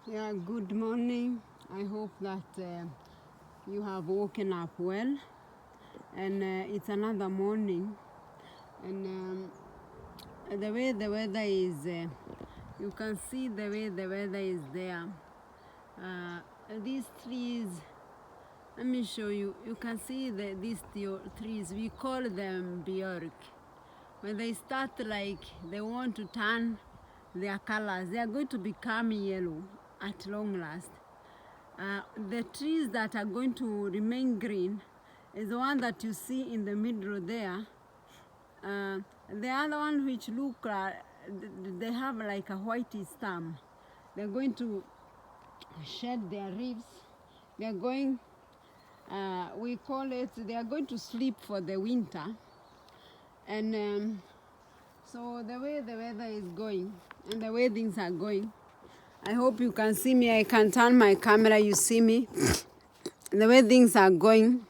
Yeah, good morning. I hope that you have woken up well, and it's another morning. And the way the weather is, you can see the way the weather is there. These trees, let me show you. You can see these trees. We call them bjork. When they start like they want to turn their colors, they are going to become yellow at long last. The trees that are going to remain green is the one that you see in the middle there. The other one which look, they have like a whitey stem. They're going to shed their leaves. They're going, we call it, they are going to sleep for the winter. And so the way the weather is going and the way things are going, I hope you can see me. I can turn my camera, you see me. The way things are going,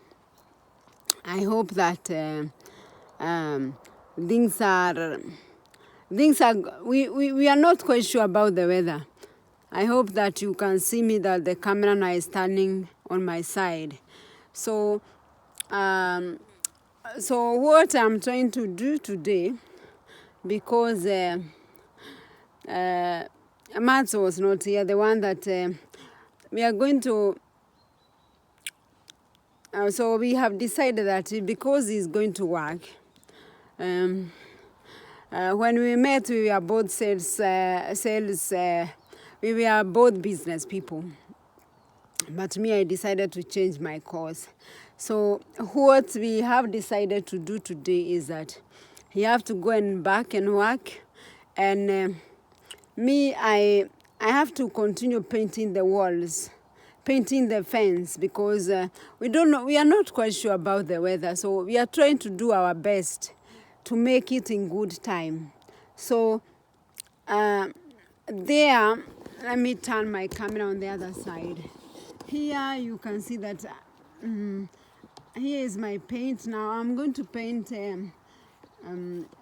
I hope that things are, we are not quite sure about the weather. I hope that you can see me, that the camera now is turning on my side. So what I'm trying to do today, because Matt was not here, the one that we are going to, so we have decided that because he's going to work, when we met, we were both we were both business people. But me, I decided to change my course. So what we have decided to do today is that he have to go and back and work, and me, I have to continue painting the walls, painting the fence, because we don't know, we are not quite sure about the weather. So we are trying to do our best to make it in good time. So there, let me turn my camera on the other side. Here you can see that here is my paint. Now I'm going to paint.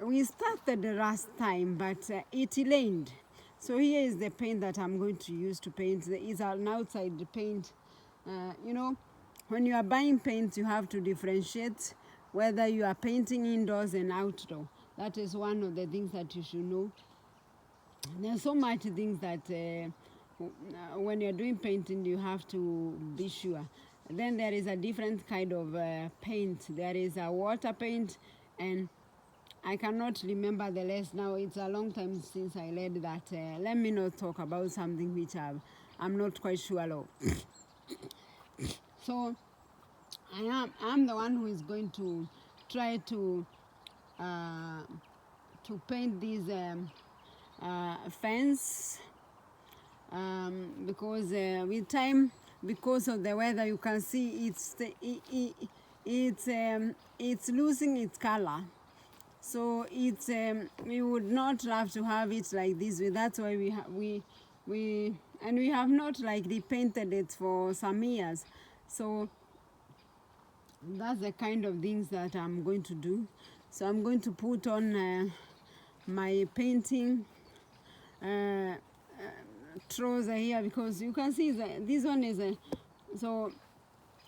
We started the last time, but it rained. So here is the paint that I'm going to use to paint. It's an outside paint. You know, when you are buying paint, you have to differentiate whether you are painting indoors and outdoor. That is one of the things that you should know. There's so much things that when you're doing painting, you have to be sure. Then there is a different kind of paint. There is a water paint, and I cannot remember the rest now. It's a long time since I read that. Let me not talk about something which I'm not quite sure of. So I'm the one who is going to try to paint these fence, because with time, because of the weather, you can see it's losing its color. So it's we would not love to have it like this. That's why we have not like repainted it for some years. So that's the kind of things that I'm going to do. So I'm going to put on my painting trouser here, because you can see that this one is so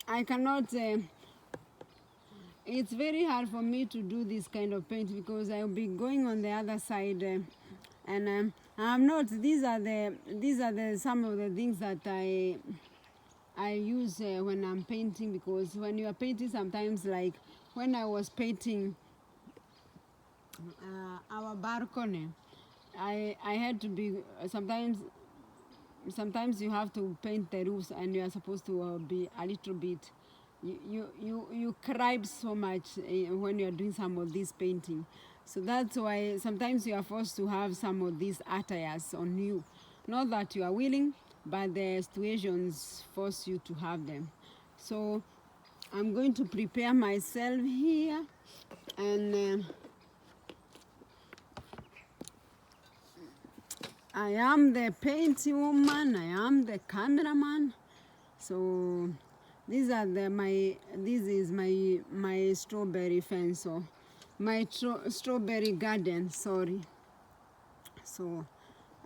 I cannot. It's very hard for me to do this kind of paint, because I'll be going on the other side, and I'm not. These are the some of the things that I use when I'm painting, because when you are painting, sometimes, like when I was painting our balcony, I had to be sometimes you have to paint the roofs, and you are supposed to be a little bit. You cry so much when you are doing some of this painting. So that's why sometimes you are forced to have some of these attires on you. Not that you are willing, but the situations force you to have them. So I'm going to prepare myself here, and I am the painting woman, I am the cameraman. So these are this is my strawberry fence, so my strawberry garden, sorry. So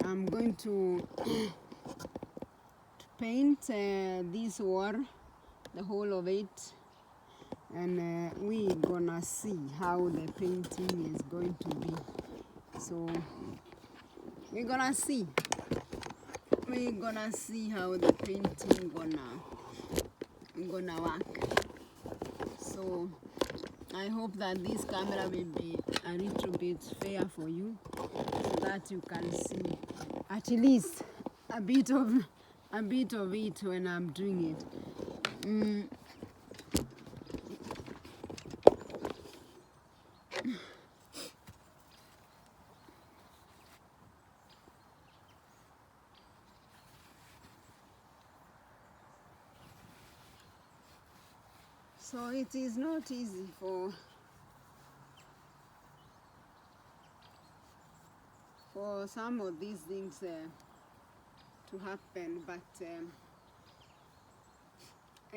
I'm going to paint this wall, the whole of it, and we're gonna see how the painting is going to be. So we're gonna see how the painting gonna work. So I hope that this camera will be a little bit fair for you, so that you can see at least a bit of it when I'm doing it. So it is not easy for some of these things to happen, but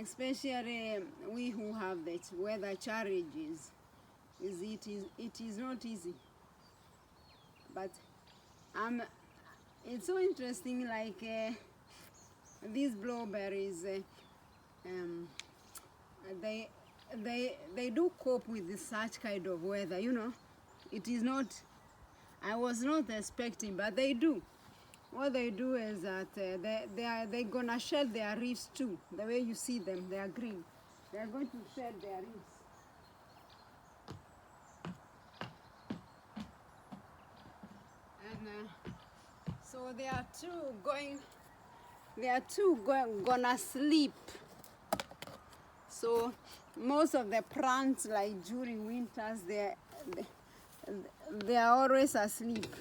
especially we who have the weather challenges, it is not easy. But it's so interesting, like these blueberries, they do cope with such kind of weather, you know. It is not, I was not expecting, but they do. What they do is that they're gonna shed their leaves too. The way you see them, they are green. They are going to shed their leaves. And so they are gonna sleep. So most of the plants, like during winters, they are always asleep.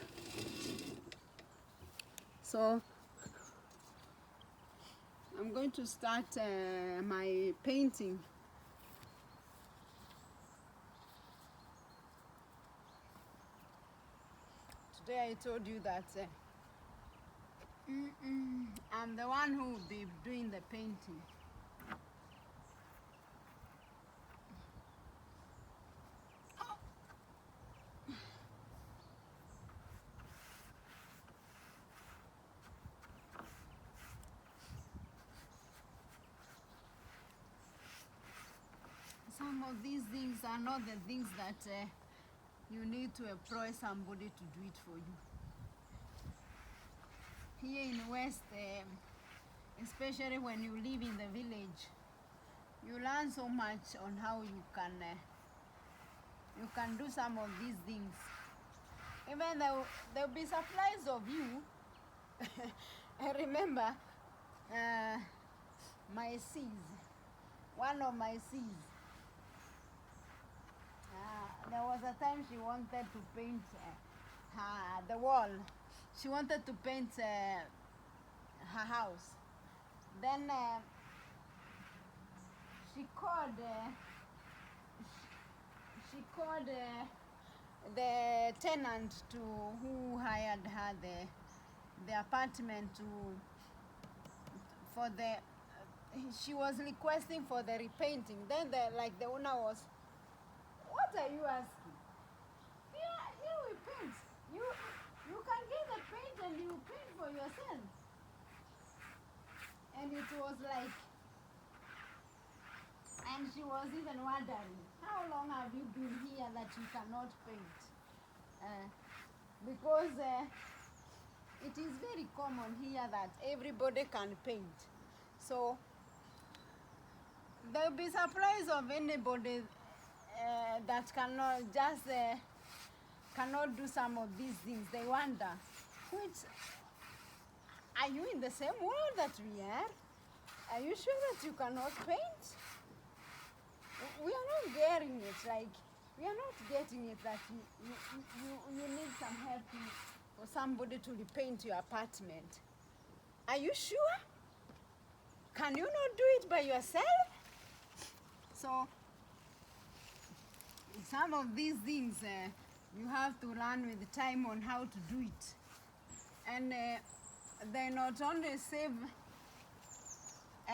So I'm going to start my painting. Today I told you that I'm the one who will be doing the painting. Some of these things are not the things that you need to employ somebody to do it for you. Here in West, especially when you live in the village, you learn so much on how you can do some of these things. Even there'll be supplies of you. I remember my sis, one of my sis. There was a time she wanted to paint the wall. She wanted to paint her house. Then she called the tenant who hired her the apartment for the. She was requesting for the repainting. Then the owner was, "What are you asking? Here we paint. You can get the paint and you paint for yourself." And it was like, and she was even wondering, how long have you been here that you cannot paint? Because it is very common here that everybody can paint. So there'll be surprise of anybody that cannot do some of these things. They wonder, are you in the same world that we are? Are you sure that you cannot paint? We are not getting it. Like, we are not getting it that you need some help for somebody to repaint your apartment. Are you sure? Can you not do it by yourself? So some of these things you have to learn with time on how to do it. And they not only save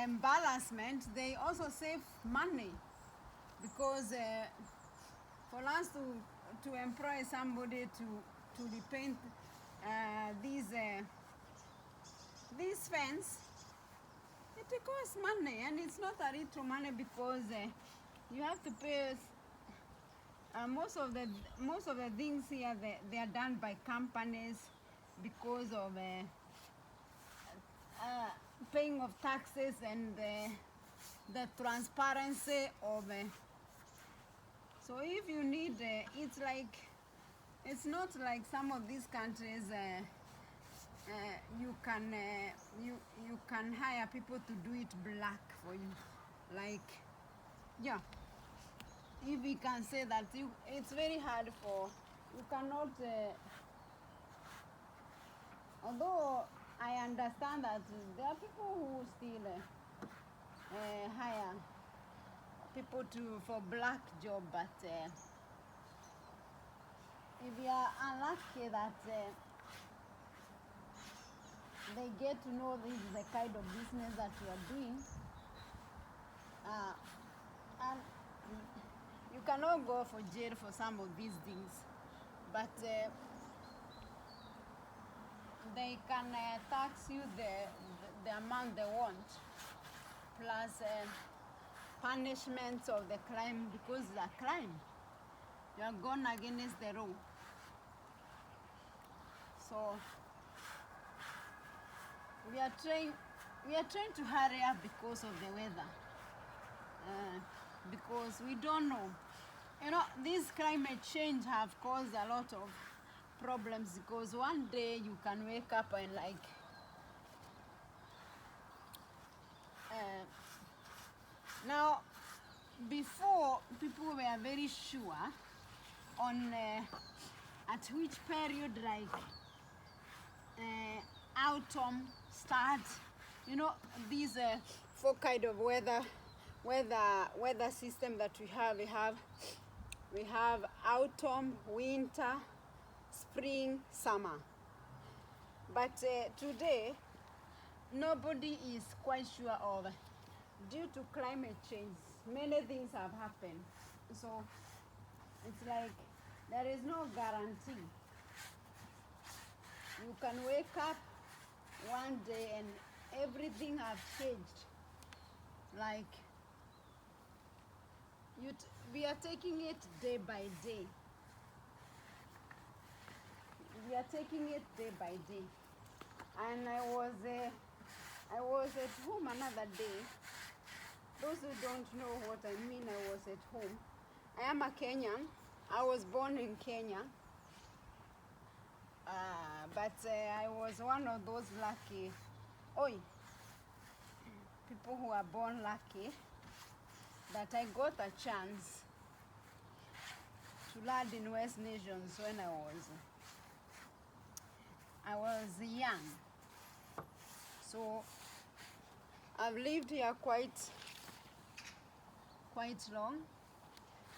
embarrassment, they also save money. Because for us to employ somebody to repaint this fence, it costs money, and it's not a little money because you have to pay. Most of the things here they are done by companies because of paying of taxes and the transparency of. So if you need, it's not like some of these countries. You can hire people to do it black for you, like, yeah. If we can say that it's very hard for, you cannot, although I understand that there are people who still hire people for black job, but if you are unlucky that they get to know this is the kind of business that you are doing, and you cannot go for jail for some of these things, but they can tax you the amount they want, plus punishments of the crime, because it's a crime. You are gone against the law. So we are trying to hurry up because of the weather, because we don't know. You know, this climate change have caused a lot of problems, because one day you can wake up and now, before, people were very sure on at which period autumn starts. You know, these four kind of weather system that we have autumn, winter, spring, summer. But today, nobody is quite sure of, due to climate change, many things have happened. So it's like there is no guarantee. You can wake up one day and everything has changed. Like, we are taking it day by day. We are taking it day by day. And I was at home another day. Those who don't know what I mean, I was at home. I am a Kenyan. I was born in Kenya. But I was one of those lucky, people who are born lucky, that I got a chance to land in West Nations when I was young. So I've lived here quite long,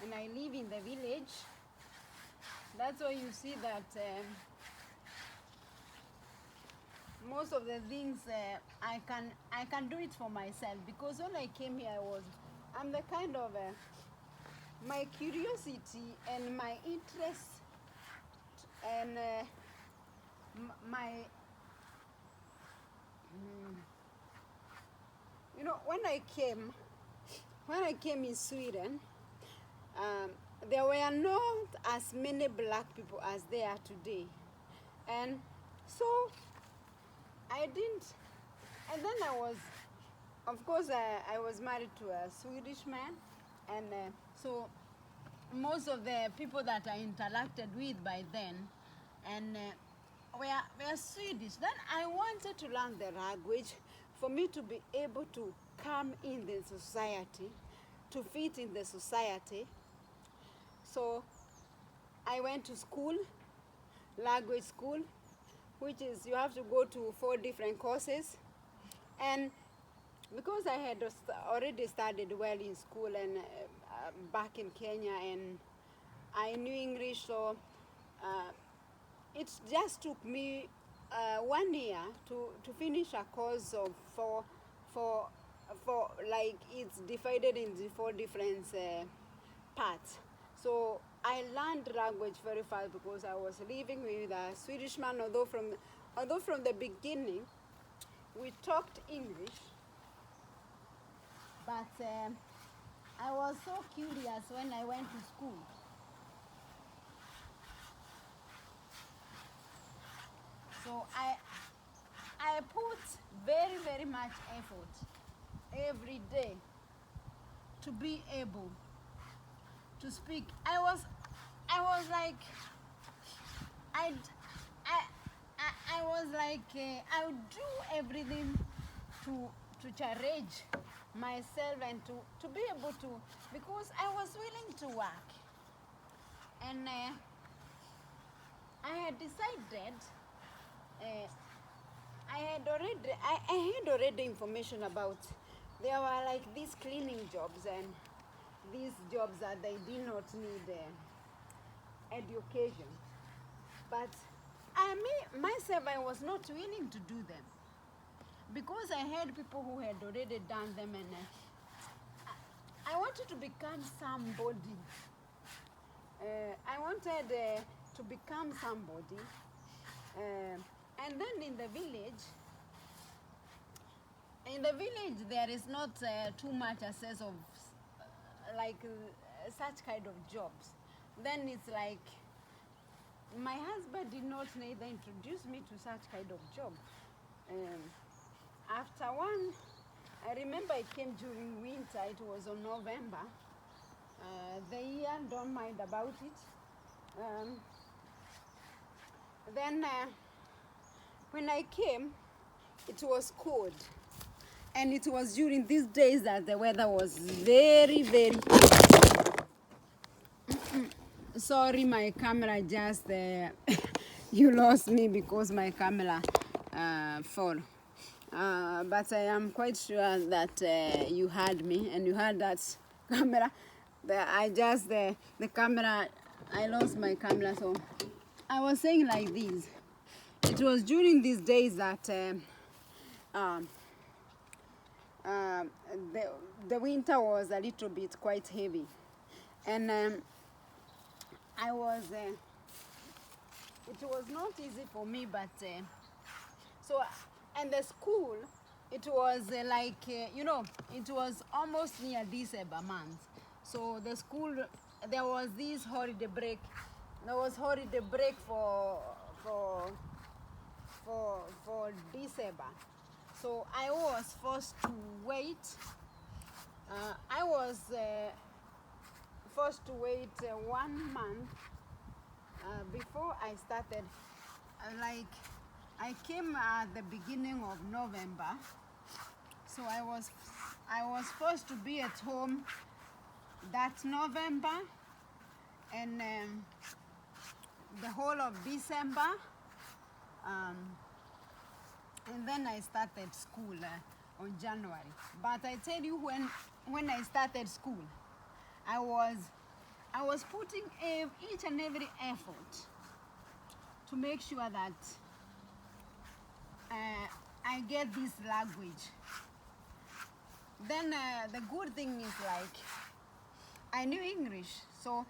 and I live in the village. That's why you see that most of the things I can do it for myself, because when I came here I'm the kind of my curiosity and my interest and my you know, when I came in Sweden, there were not as many black people as there are today, and so I didn't. And then I was married to a Swedish man, and so most of the people that I interacted with by then and were Swedish. Then I wanted to learn the language for me to be able to come in the society, to fit in the society. So I went to school, language school, which is you have to go to 4 different courses. And because I had already studied well in school and back in Kenya, and I knew English, so it just took me 1 year to finish a course of for like it's divided into 4 different parts. So I learned language very fast because I was living with a Swedish man, although from the beginning we talked English, But I was so curious when I went to school. So I put very much effort every day to be able to speak. I was like I'd, I was like I would do everything to challenge myself and to be able to, because I was willing to work, and I had decided I had already information about there were like these cleaning jobs and these jobs that they did not need education, but myself I was not willing to do them because I had people who had already done them, and I wanted to become somebody. I wanted to become somebody, and then in the village there is not too much access of such kind of jobs. Then it's like my husband did not neither introduce me to such kind of job. After one, I remember it came during winter. It was on November. The year, don't mind about it. Then when I came, it was cold. And it was during these days that the weather was very sorry, my camera just you lost me because my camera fell. But I am quite sure that you heard me and you heard that camera. The camera, I lost my camera. So I was saying like this. It was during these days that the winter was a little bit quite heavy, and I was. It was not easy for me, but so, and the school, it was it was almost near December month. So the school, there was this holiday break. There was holiday break for December. So I was forced to wait. I was forced to wait 1 month before I started. I came at the beginning of November, so I was forced to be at home that November and the whole of December, and then I started school on January. But I tell you, when I started school, I was putting each and every effort to make sure that I get this language. Then the good thing is like I knew English, so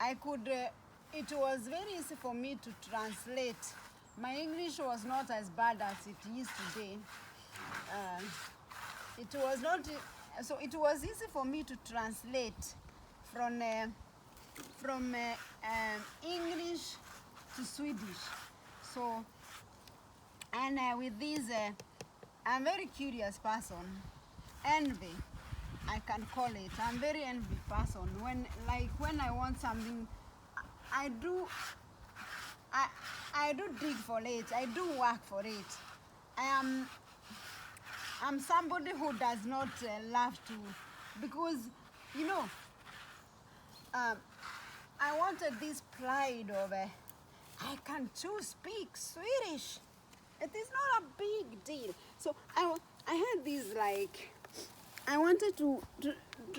I could. It was very easy for me to translate. My English was not as bad as it is today. It was not, so it was easy for me to translate from English to Swedish. So, and with this, I'm a very curious person. Envy, I can call it. I'm very envy person. When I want something, I do dig for it. I do work for it. I'm somebody who does not love to, because I wanted this pride of I can too speak Swedish. It is not a big deal. So I had this I wanted to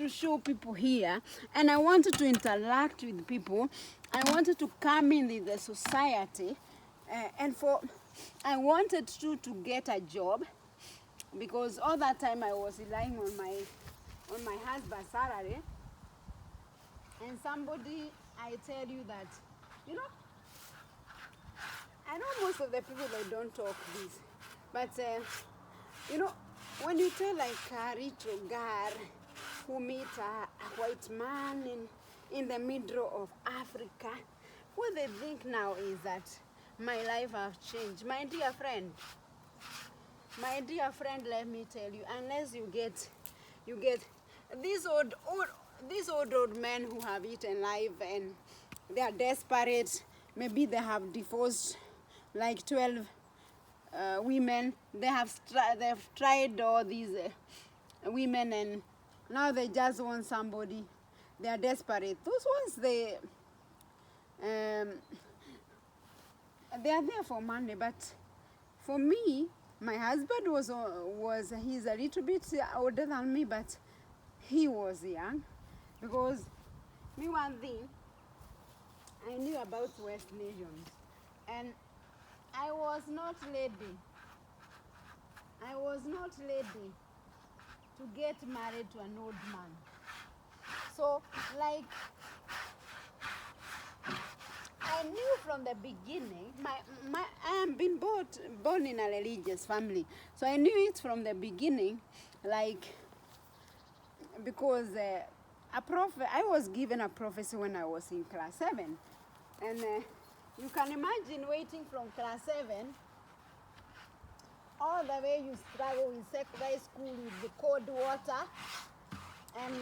show people here, and I wanted to interact with people. I wanted to come in the society, and I wanted to get a job, because all that time I was relying on my husband's salary. And somebody, I tell you that, I know most of the people, they don't talk this, but when you tell like a rich girl who meet a white man in the middle of Africa, what they think now is that my life has changed. My dear friend, let me tell you, unless you get these old men who have eaten life and they are desperate. Maybe they have divorced like 12 women. They've tried all these women, and now they just want somebody. They are desperate. Those ones, um, they are there for money. But for me, my husband he's a little bit older than me, but he was young, because me, one thing I knew about West nations, and I was not ready. I was not ready to get married to an old man. So, like, I knew from the beginning, I am been born in a religious family. So I knew it from the beginning, like, because I was given a prophecy when I was in class 7. And you can imagine waiting from class 7 all the way you struggle in secondary school with the cold water. And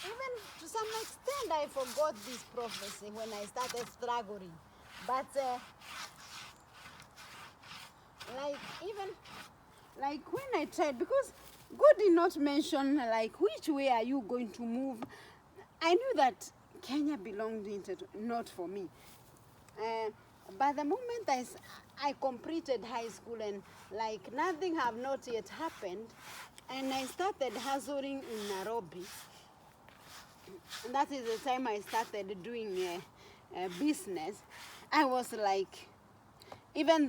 even to some extent I forgot this prophecy when I started struggling. But like when I tried, because God did not mention like which way are you going to move. I knew that Kenya belonged not for me. By the moment I completed high school, and like nothing have not yet happened, and I started hustling in Nairobi. And that is the time I started doing business. I was like, even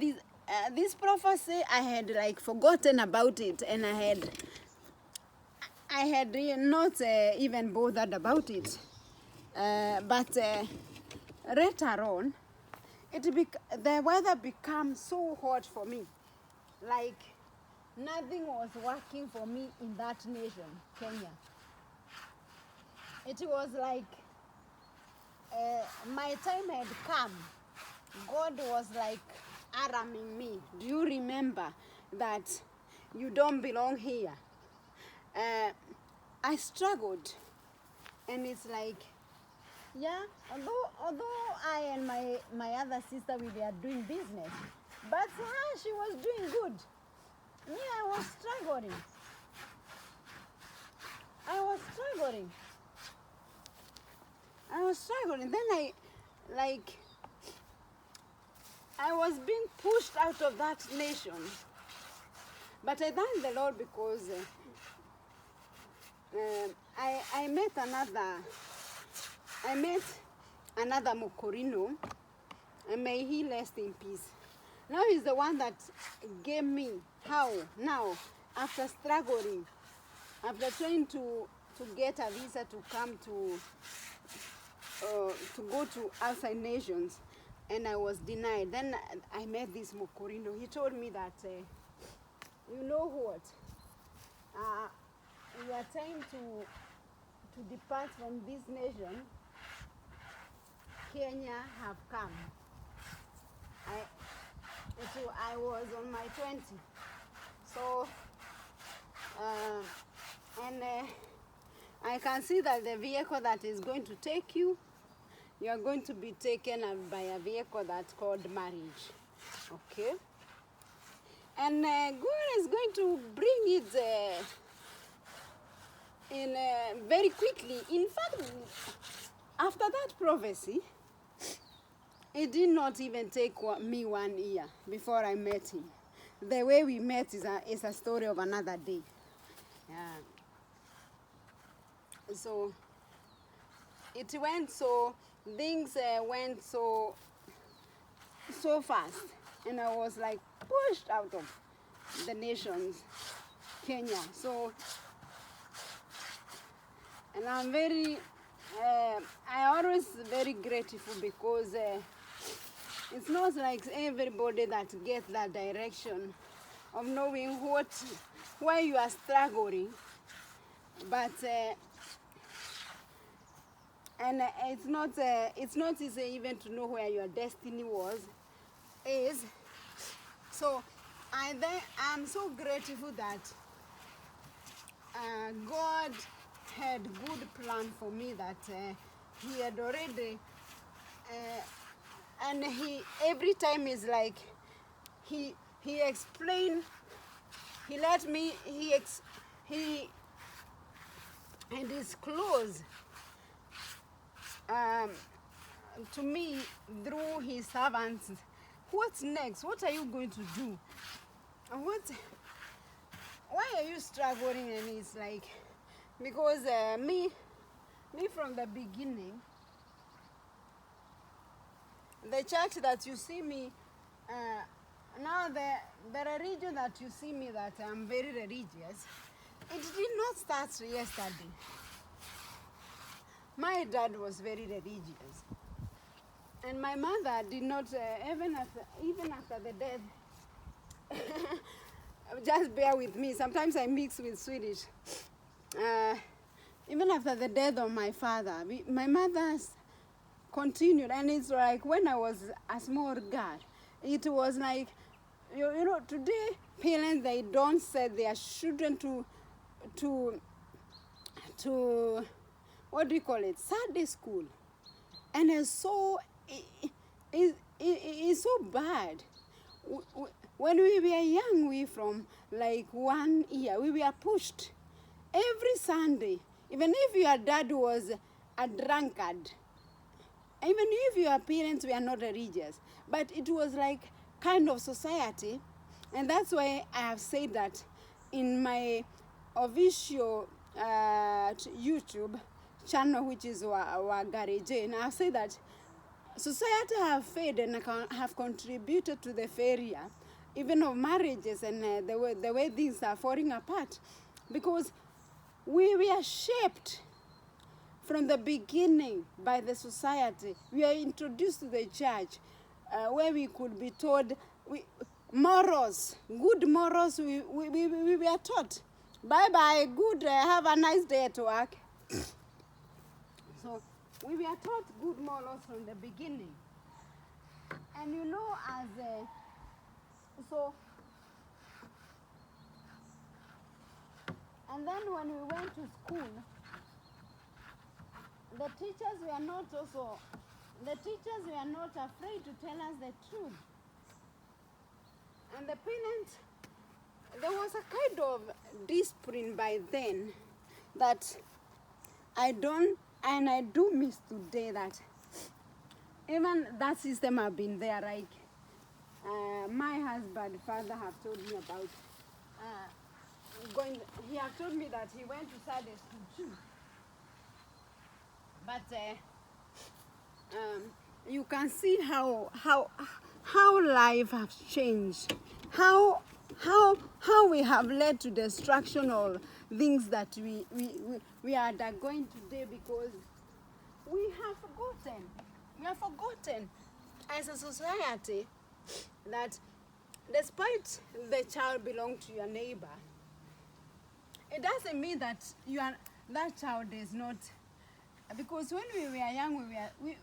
this prophecy, I had like forgotten about it, and I had not even bothered about it. But later on, the weather became so hot for me. Like nothing was working for me in that nation, Kenya. It was like my time had come. God was like alarming me. Do you remember that you don't belong here? I struggled, and it's like, yeah, although I and my other sister, we were doing business, but her, she was doing good. Me, I was struggling. Then I was being pushed out of that nation. But I thank the Lord, because I met another Mokorino, and may he rest in peace. Now he's the one that gave me how now, after struggling, after trying to get a visa to come to go to outside nations, and I was denied. Then I met this Mokorino. He told me that, you know what, your time to depart from this nation, Kenya, have come. I was on my 20. So, I can see that the vehicle that is going to take you, you are going to be taken by a vehicle that's called marriage. Okay? And God is going to bring it in very quickly. In fact, after that prophecy, it did not even take me 1 year before I met him. The way we met is a story of another day. Yeah. So it went things went so fast, and I was like pushed out of the nations, Kenya. So, and I'm very, I always very grateful, because it's not like everybody that gets that direction of knowing why you are struggling, but and it's not easy even to know where your destiny is. So I'm so grateful that God had good plan for me, that he had already and he every time is like he explained, he let me he disclosed to me through his servants what's next, what are you going to do, and why are you struggling. And it's like, because me from the beginning, the church that you see me now, the religion that you see me, that I'm very religious, it did not start yesterday. My dad was very religious, and my mother did not, even after the death. Just bear with me. Sometimes I mix with Swedish. Even after the death of my father, my mother continued, and it's like when I was a small girl, it was like, you know, today parents, they don't send their children to what do you call it, Sunday school, and it's so it's so bad. When we were young, we from like 1 year, we were pushed every Sunday, even if your dad was a drunkard, even if your parents were not religious, but it was like kind of society. And that's why I have said that in my official YouTube channel, which is our garage, and I've said that society have failed and have contributed to the failure even of marriages, and the way things are falling apart, because we were shaped from the beginning by the society. We are introduced to the church, where we could be told morals, good morals. We were taught. Bye bye, good, have a nice day at work. So we were taught good morals from the beginning. And you know, and then when we went to school, the teachers were not afraid to tell us the truth. And the parents, there was a kind of discipline by then that I do miss today, that even that system have been there. Like my husband, father, have told me about he have told me that he went to Sunday school too. But you can see how life has changed, how we have led to destruction of things that we are undergoing today, because we have forgotten as a society that despite the child belong to your neighbor, it doesn't mean that that child is not. Because when we were young, we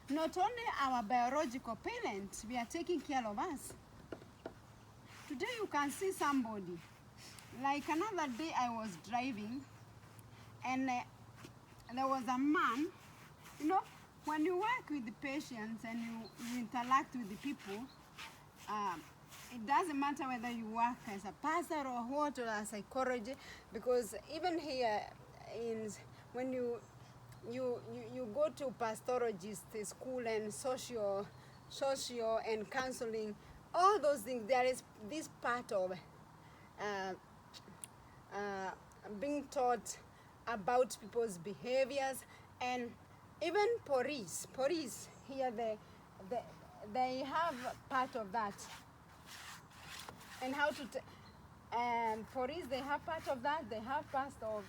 not only our biological parents, we are taking care of us. Today you can see somebody. Like another day I was driving, and there was a man. You know, when you work with the patients and you interact with the people, it doesn't matter whether you work as a pastor or what, or a psychologist, because even here when you go to pastoralist school and social and counseling, all those things, there is this part of being taught about people's behaviors. And even police here, they have part of that, and how to and police, they have part of that. They have part of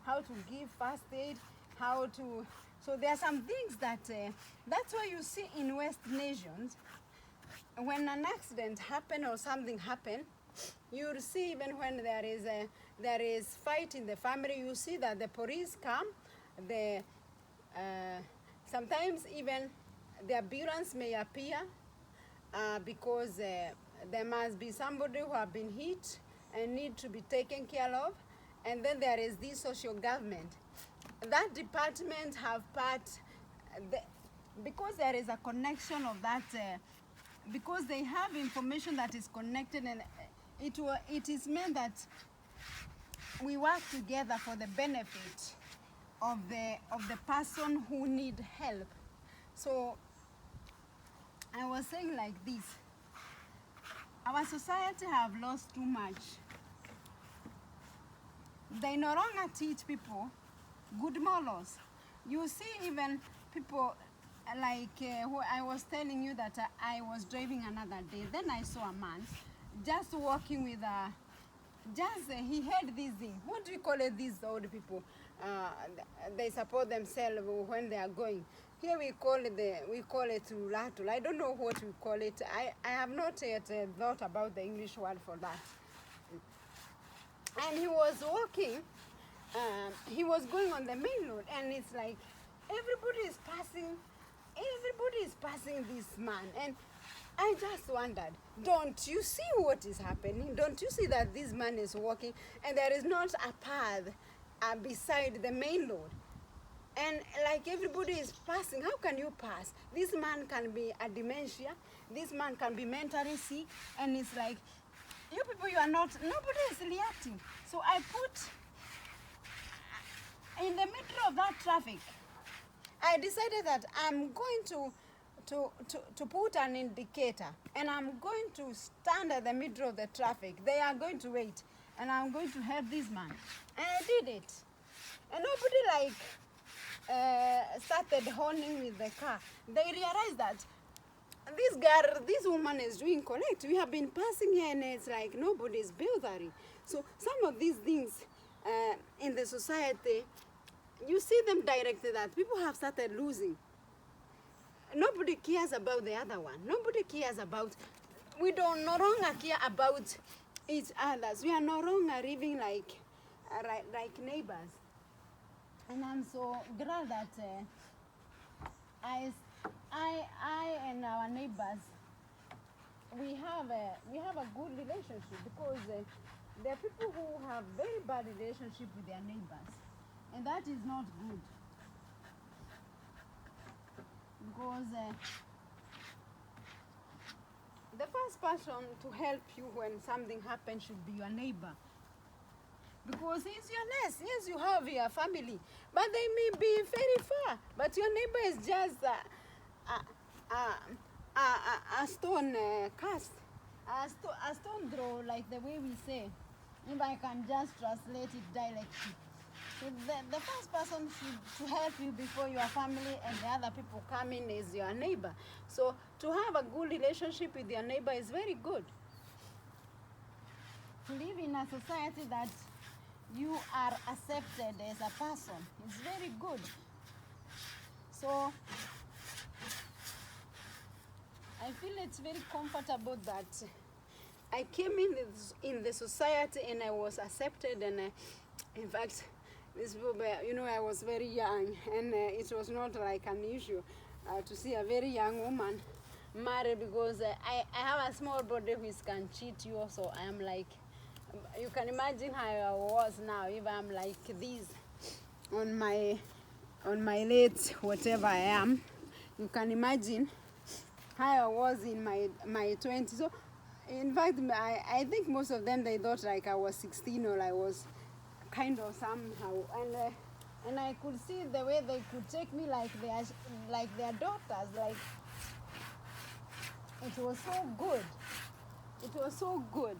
how to give first aid, how to. So there are some things that that's why you see in West nations, when an accident happen or something happen, you'll see even when there is fight in the family, you see that the police come, the sometimes even the ambulance may appear because there must be somebody who have been hit and need to be taken care of. And then there is this social government. That department have part, because there is a connection of that, because they have information that is connected, and it is meant that we work together for the benefit of the person who need help. So I was saying like this, our society have lost too much. They no longer teach people good morals. You see even people like who I was telling you that I was driving another day. Then I saw a man just walking with a, he had this thing. What do you call it, these old people? They support themselves when they are going. Here we call it rattle. I don't know what we call it. I have not yet thought about the English word for that. And he was walking, he was going on the main road, and it's like everybody is passing this man. And I just wondered, don't you see what is happening? Don't you see that this man is walking and there is not a path beside the main road? And like everybody is passing, how can you pass? This man can be a dementia, this man can be mentally sick, and it's like, you people, you are not, nobody is reacting. So I put, in the middle of that traffic, I decided that I'm going to put an indicator, and I'm going to stand at the middle of the traffic. They are going to wait, and I'm going to help this man. And I did it. And nobody started horning with the car. They realized that this woman is doing correct. We have been passing here, and it's like nobody's bothering. So some of these things in the society, you see them directed that people have started losing. Nobody cares about the other one. Nobody cares about, we don't no longer care about each others. We are no longer living like neighbors. And I'm so glad that I and our neighbors, we have a good relationship, because there are people who have very bad relationship with their neighbors, and that is not good. Because the first person to help you when something happens should be your neighbor. Because he's your nest. Yes, you have your family, but they may be very far. But your neighbor is just a stone cast, a stone throw, like the way we say, if I can just translate it directly. So the first person to help you before your family and the other people come in is your neighbor. So to have a good relationship with your neighbor is very good. To live in a society that you are accepted as a person, it's very good. So I feel it's very comfortable that I came in the society and I was accepted, and in fact, this people, I was very young, and it was not like unusual to see a very young woman married, because I have a small body which can cheat you. So I am like, you can imagine how I was now if I'm like this on my late whatever I am. You can imagine how I was in my 20s. So in fact, I think most of them, they thought like I was 16 or I was kind of somehow, and I could see the way they could take me like their daughters. Like, it was so good. It was so good.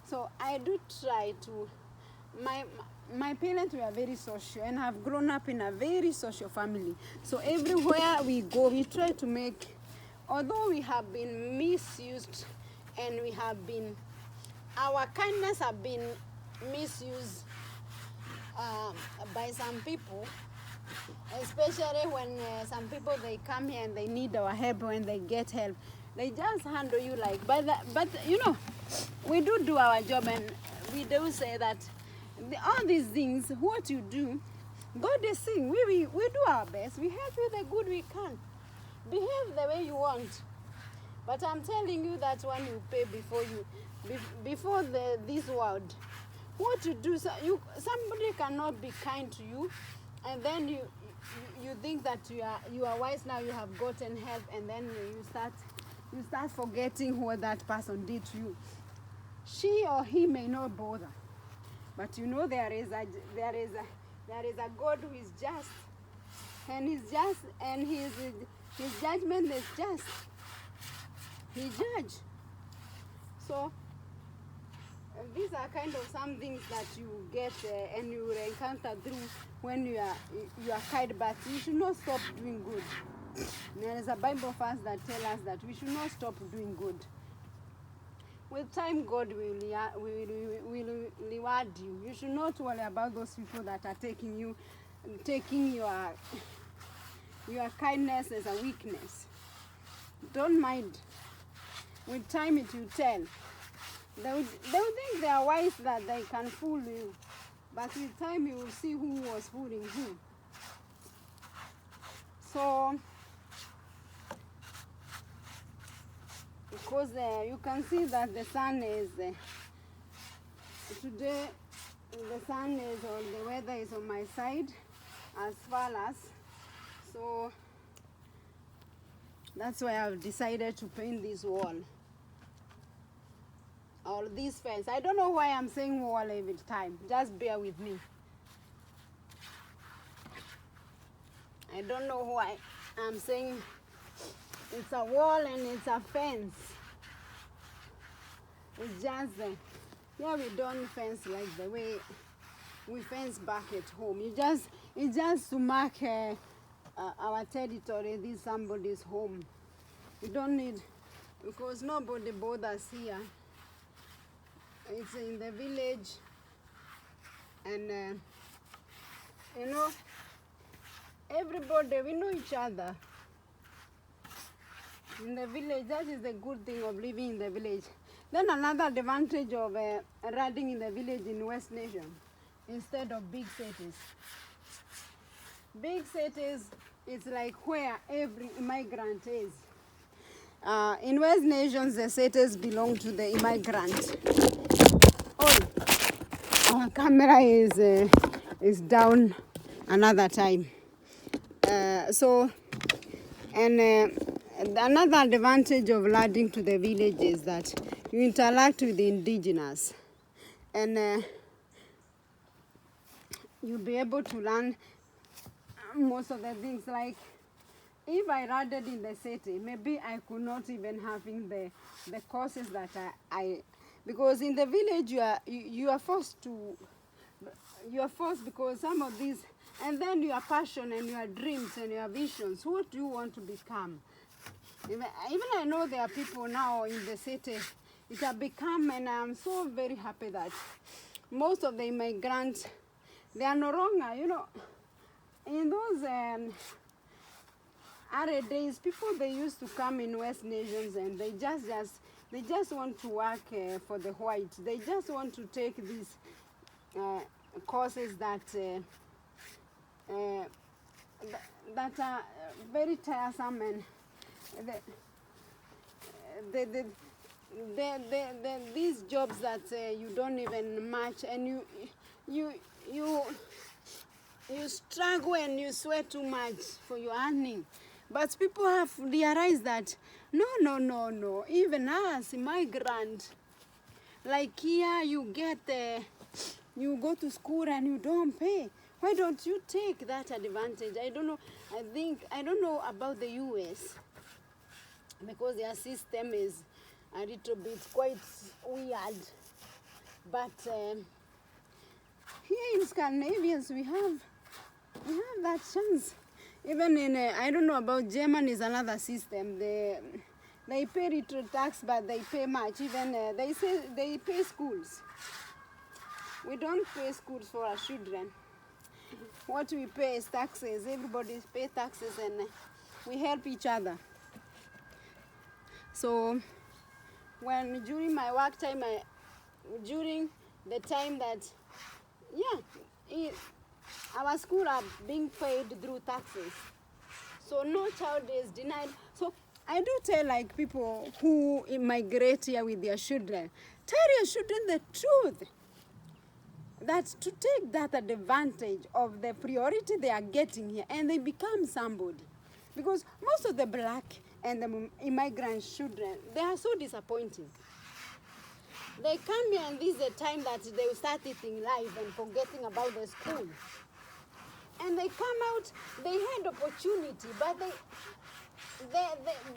So I do try to, my parents were very social, and have grown up in a very social family. So everywhere we go, we try to make, although we have been misused, and our kindness have been misused by some people, especially when some people, they come here and they need our help, when they get help. They just handle you like, but you know, we do our job, and we do say that all these things, what you do, God is seeing. We do our best. We help you the good we can. Behave the way you want. But I'm telling you that when you pay before this world, what you do, somebody cannot be kind to you, and then you think that you are wise now. You have gotten help, and then you start forgetting what that person did to you. She or he may not bother, but you know there is a God who is just, and his judgment is just. He judge. So these are kind of some things that you get and you encounter through when you are kind, but you should not stop doing good. There is a Bible verse that tells us that we should not stop doing good. With time, God will reward you. You should not worry about those people that are taking your kindness as a weakness. Don't mind. With time, it will tell. They will think they are wise, that they can fool you. But with time, you will see who was fooling who. So, because you can see that the sun is, today, the sun is, or the weather is on my side, as far as. So, that's why I've decided to paint this wall. Or this fence. I don't know why I'm saying wall every time. Just bear with me. I don't know why I'm saying it's a wall and it's a fence. It's just, yeah, we don't fence like the way we fence back at home. It's just to mark our territory. This is somebody's home. We don't need, because nobody bothers here. It's in the village, and you know, everybody, we know each other. In the village, that is the good thing of living in the village. Then another advantage of riding in the village in West Nation instead of big cities. Big cities, it's like where every immigrant is. In West Nations, the cities belong to the immigrant. Oh, our camera is down another time. Another advantage of landing to the village is that you interact with the indigenous, and you'll be able to learn most of the things. Like if I landed in the city, maybe I could not even having the courses that I because in the village you are forced because some of these, and then your passion and your dreams and your visions, what do you want to become? Even I know there are people now in the city, it has become, and I'm so very happy that most of the immigrants, they are no longer, you know, in those early days, people, they used to come in West Nations and they just want to work for the white. They just want to take these courses that are very tiresome, and these jobs that you don't even match, and you struggle and you sweat too much for your earning. But people have realized that no, even us immigrant, like here, you go to school and you don't pay. Why don't you take that advantage? I don't know. I don't know about the US, because their system is a little bit quite weird. But here in Scandinavians, we have that chance. Even in I don't know about Germany, is another system. They pay little tax, but they pay much. Even they say they pay schools. We don't pay schools for our children. What we pay is taxes. Everybody pays taxes, and we help each other. So when during my work time, during the time that, our school are being paid through taxes, so no child is denied. So I do tell like people who immigrate here with their children, tell your children the truth, that to take that advantage of the priority they are getting here and they become somebody. Because most of the black and the immigrant children, they are so disappointing. They come here and this is the time that they will start eating life and forgetting about the school. And they come out, they had opportunity, but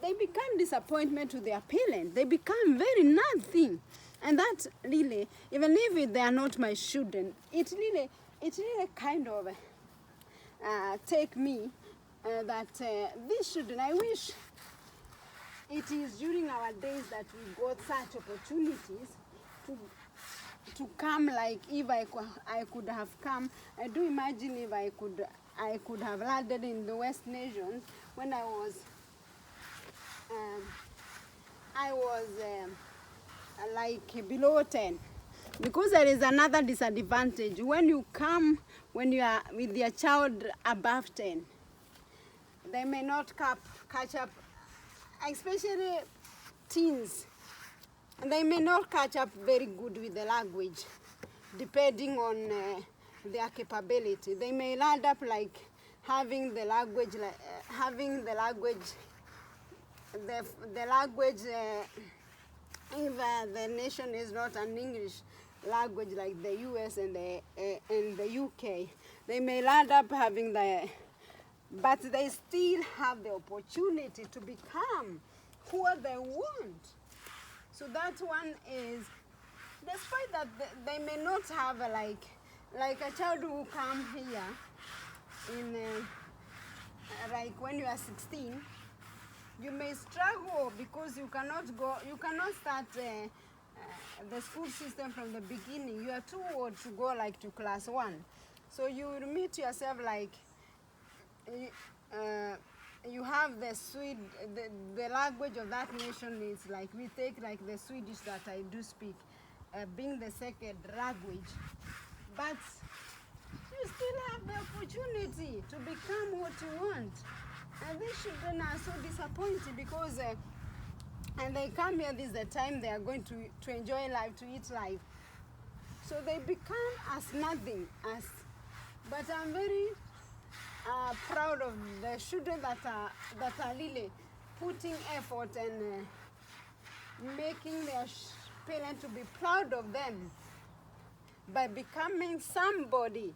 they become disappointment to their parents. They become very nothing. And that really, even if they are not my children, it really kind of take me that these children, I wish it is during our days that we got such opportunities to come. Like if I could have come, I do imagine if I could have landed in the West Nations when I was like below 10, because there is another disadvantage when you are with your child above 10. They may not catch up, especially teens. They may not catch up very good with the language, depending on their capability. They may land up like having the language, if the nation is not an English language like the US and the UK, they may land up having but they still have the opportunity to become who they want. So that one is, despite that they may not have like a child who come here in like when you are 16, you may struggle because you cannot start the school system from the beginning. You are too old to go like to class 1. So you will meet yourself like you have the language of that nation is like, we take like the Swedish that I do speak, being the second language. But you still have the opportunity to become what you want. And these children are so disappointed because and they come here, this is the time they are going to enjoy life, to eat life. So they become as nothing. But I'm very proud of the children that are really putting effort and making their parents to be proud of them by becoming somebody.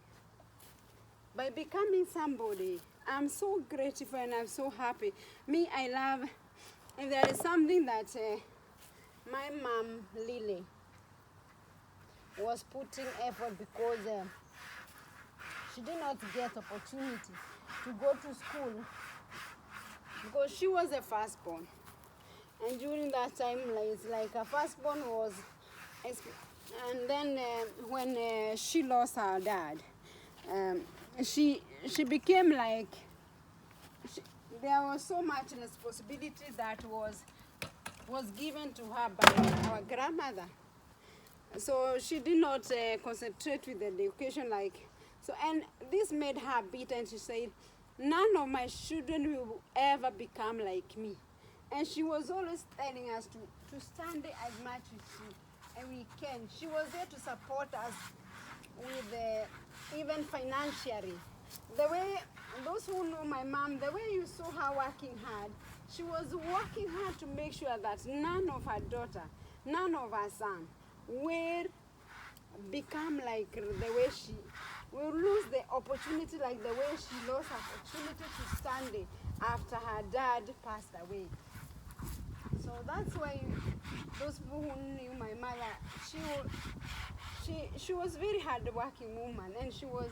I'm so grateful and I'm so happy. Me, I love, if there is something that my mom, Lily, was putting effort because she did not get opportunity to go to school because she was a firstborn. And during that time, it's like a firstborn was, and then when she lost her dad, she became like, there was so much responsibility that was given to her by our grandmother. So she did not concentrate with the education so, and this made her bitter, and she said, none of my children will ever become like me. And she was always telling us to stand as much as we can. She was there to support us with even financially. The way, those who know my mom, the way you saw her working hard, she was working hard to make sure that none of her daughter, none of her son will become like the way she will lose the opportunity, like the way she lost her opportunity to stand after her dad passed away. So that's why those people who knew my mother, she was very hard-working woman, and she was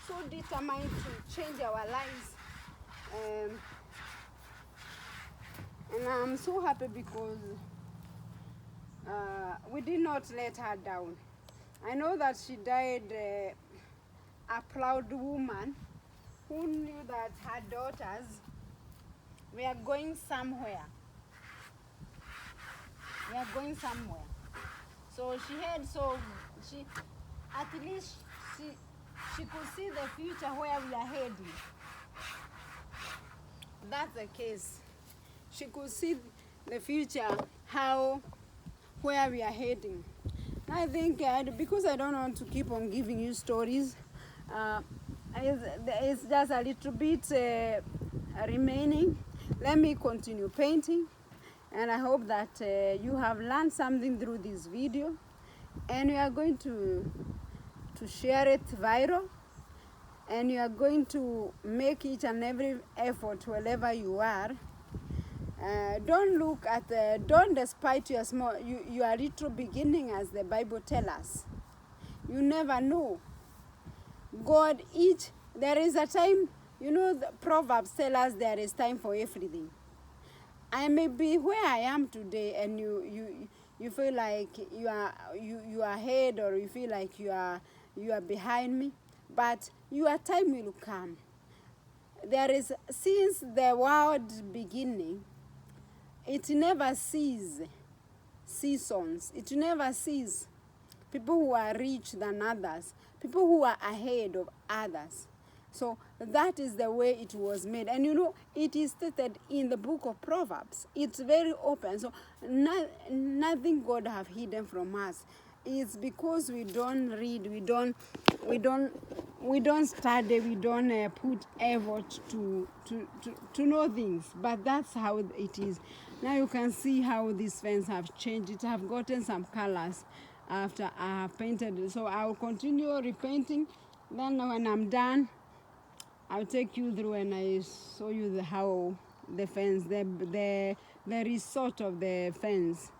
so determined to change our lives. And I'm so happy because we did not let her down. I know that she died a proud woman who knew that her daughters were going somewhere. We are going somewhere. So she at least she could see the future where we are heading. That's the case. She could see the future, where we are heading. I think because I don't want to keep on giving you stories, it's just a little bit remaining. Let me continue painting, and I hope that you have learned something through this video, and we are going to share it viral, and you are going to make each and every effort wherever you are. Don't despite your little beginning, as the Bible tells us. You never know. There is a time, the Proverbs tell us there is time for everything. I may be where I am today, and you feel like you are ahead, or you feel like you are behind me, but your time will come. Since the world beginning, it never sees seasons. It never sees people who are rich than others, people who are ahead of others. So that is the way it was made. And it is stated in the book of Proverbs. It's very open. So nothing God have hidden from us. It's because we don't read, we don't study, we don't put effort to know things. But that's how it is. Now you can see how these fence have changed. It have gotten some colors after I have painted it. So I will continue repainting. Then when I'm done, I'll take you through and I show you how the fence, the result of the fence.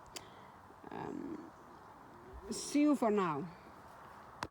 See you for now.